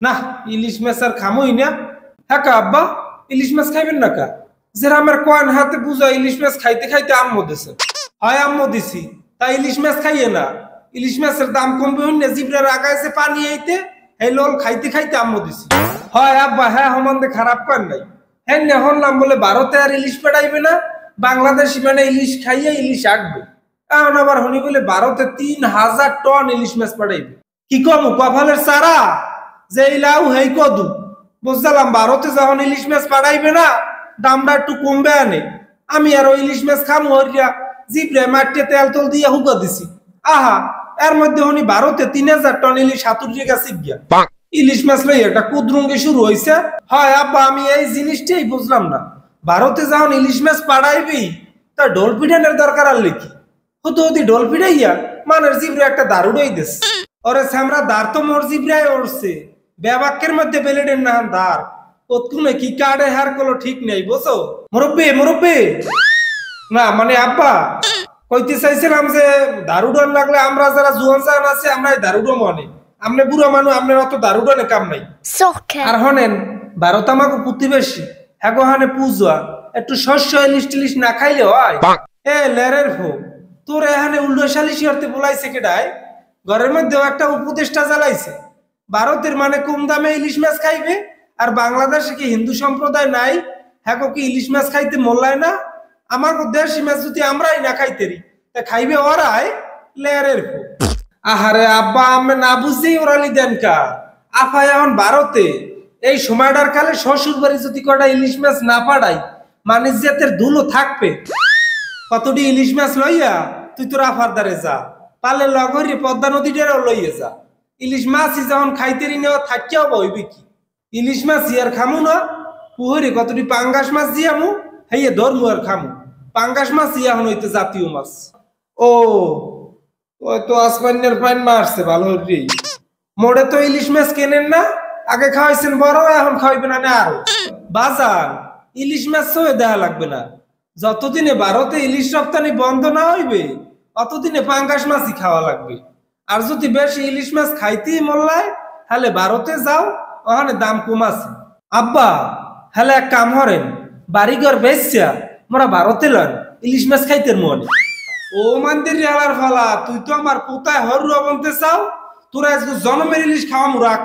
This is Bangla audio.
না, ইলিশ মাছ আর খামোই না। হ্যাঁ কা আব্বা, ইলিশ মাছ খাইবেন না কা? যেরা আমার কয়েন হাতে বুঝা ইলিশ মাছ খাইতে খাইতে আম্মু দিছে। হয় আম্মু দিছি, তাই ইলিশ মাছ খাইয়ে না। ইলিশ মাছের দাম কমবে হইন না, জিব্রার আগাইছে পানি আইতে, এই লোল খাইতে খাইতে আম্মু দিছি। হয় আব্বা, হ্যাঁ হমান্দে খারাপ করেন নাই। হ্যাঁ না হনলাম বলে ভারতে আর ইলিশ পেড়াইবে না, বাংলাদেশি মানে ইলিশ খাইয়ে ইলিশ আঁকবে। এখন আবার হনি বলে ভারতে ৩,০০০ টন ইলিশ মাছ পাঠাইবে। কি কম কপালের সারা যে লাউ হেই কদু। বুঝলাম ভারতে যখন ইলিশ মাছ পাঠাইবে না, দামটা একটু কমবে আনে। আমি আর ওই ইলিশ মাছ খামু হরিয়া জিব্রে মাটিতে তেল তোল দিয়ে হুকা দিছি। আহা, এর মধ্যে হনি ভারতে ৩,০০০ টন ইলিশ হাতুড়িয়ে গেছে গিয়া। ইলিশ মাছ লই একটা কুদ্রুঙ্গি শুরু হয়েছে। হয় আব্বা, আমি এই জিনিসটাই বুঝলাম না। ভারতে যখন ইলিশ মাছ পাঠাইবি তা ঢোল পিটানের দরকার আর লিখি। হতো হতি ঢোল পিটাইয়া মানের জিব্রে একটা দারুড়াই দিস। ওরে সামরা দার তো মোর জিব্রায় ওরছে। বেবাক্যের মধ্যে বেলেডের নাম দার। কতক্ষণে কি কার্ডে হার কলো ঠিক নেই, বুঝো? মুরব্বী মুরব্বী, না মানে আব্বা কইতে চাইছিলাম যে দারুডন লাগলে আমরা যারা জুয়ান জান আছে আমরা এই দারুডো মনে। আমনে বুড়ো মানুষ, আমনের অত দারুডনে কাম নাই। আর হনেন ভারত আমাকে প্রতিবেশী, হ্যাগো হানে পুজোয়া একটু শস্য ইলিশ টিলিশ না খাইলে হয়? এ লেরের ফো, তোর এখানে উল্টো সালিশি হতে বলাইছে কেডায়? ঘরের মধ্যেও একটা উপদেষ্টা জ্বালাইছে। ভারতের মানে কম দামে ইলিশ মাছ খাইবে, আর বাংলাদেশে কি হিন্দু সম্প্রদায় নাই? হ্যাঁ কি ইলিশ মাছ খাইতে মোল্লায় না? আমার দেশি মাছ যদি আমরাই না খাইতেরি তা খাইবে ওরাই? লেয়ারের ফো। আহারে আব্বা, আমি না বুঝি ওরালি দেন কা। আফা এখন ভারতে এই সময়টার কালে শ্বশুর বাড়ি যদি কটা ইলিশ মাছ না পাঠাই, মানে জাতের ধুলো থাকবে। কতটি ইলিশ মাছ লইয়া তুই তোর আফার দ্বারে যা, পালে লগরি পদ্মা নদীটারও লইয়ে যা। ইলিশ মাছই যখন খাইতেরি নেওয়া থাকিয়াও বইবে কি? ইলিশ মাছ আর খামু না, পুহরি কতটি পাঙ্গাস মাছ দিয়ামু, হেয়ে ধরমু আর খামু। পাঙ্গাস মাছ এখন হইতে জাতীয় মাছ। ও ওই তো আসমানের পাইন মারছে ভালো রে। মোড়ে তো ইলিশ মাছ কেনেন না, আগে খাওয়াইছেন বড়, এখন খাওয়াইবে না আরো। বাজার ইলিশ মাছ তো দেয়া লাগবে না। যতদিনে ভারতে ইলিশ রপ্তানি বন্ধ না হইবে অতদিনে পাঙ্গাস মাছই খাওয়া লাগবে। আর যদি বেশি ইলিশ মাছ খাইতেই মোল্লায়, হলে ভারতে যাও, ওখানে দাম কম আছে। আব্বা, হলে এক কাম হরেন, বাড়িঘর বেচা মোরা ভারতে লন ইলিশ মাছ খাইতে মনে। ও মান্দির রেলার ফালা, তুই তো আমার পোতায় হরুয়া বলতে চাও? তোরা আজকে জন্মের ইলিশ খাওয়া রাখ।